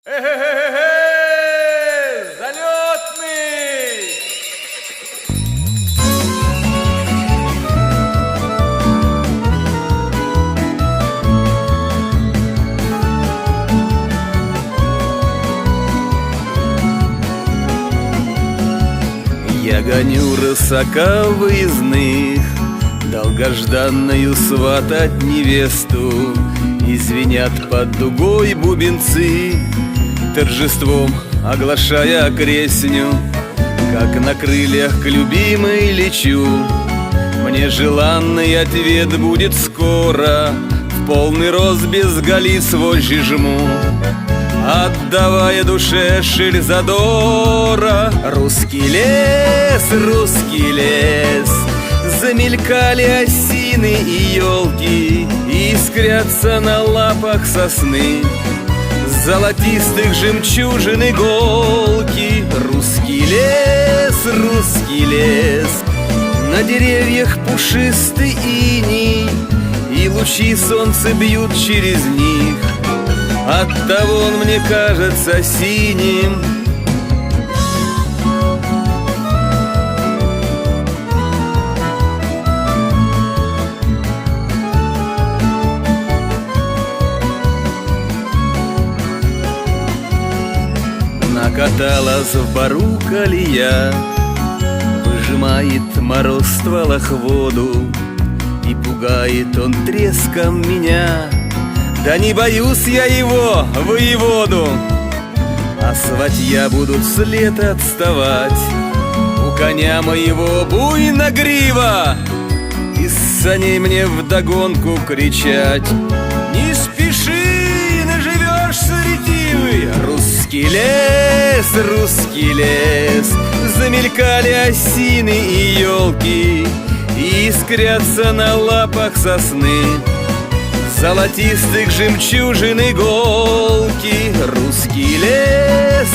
Залетный! Я гоню рысака выездных, долгожданную сватать невесту. И звенят под дугой бубенцы, торжеством оглашая окресню. Как на крыльях к любимой лечу, мне желанный ответ будет скоро. В полный рост без галис вожжи жму, отдавая душе шиль задора. Русский лес, замелькали осины и елки, искрятся на лапах сосны золотистых жемчужин иголки. Русский лес, на деревьях пушистый иней, и лучи солнца бьют через них, оттого он мне кажется синим. Накаталась в бару колея, выжимает мороз в стволах воду, и пугает он треском меня. Да не боюсь я его, воеводу, а сватья будут вслед отставать. У коня моего буйна грива, из саней мне вдогонку кричать: не спеши, наживешься, ретивый. Русский лес, замелькали осины и елки, искрятся на лапах сосны золотистых жемчужин иголки. Русский лес,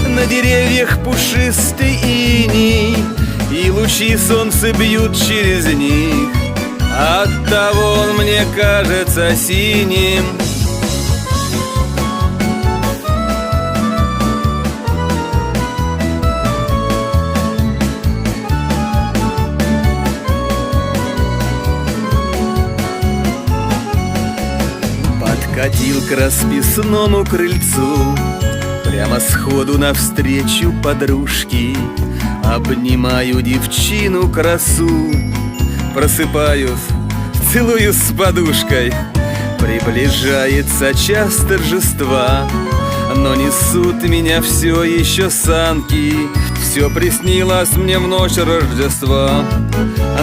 на деревьях пушистый иней, и лучи солнца бьют через них, оттого он мне кажется синим. Катил к расписному крыльцу, прямо сходу навстречу подружки. Обнимаю девчину красу, просыпаюсь, целую с подушкой. Приближается час торжества, но несут меня все еще санки. Все приснилось мне в ночь Рождества,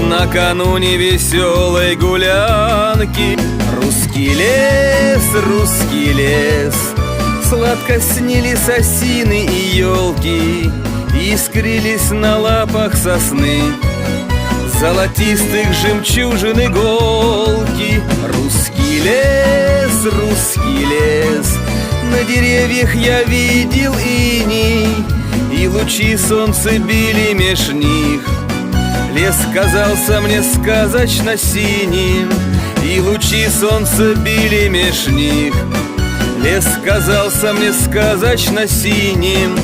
накануне веселой гулянки. Русский лес, сладко снились осины и елки, искрились на лапах сосны золотистых жемчужин иголки. Русский лес, на деревьях я видел иней, и лучи солнца били меж них. Лес казался мне сказочно синим, и лучи солнца били меж них. Лес казался мне сказочно синим.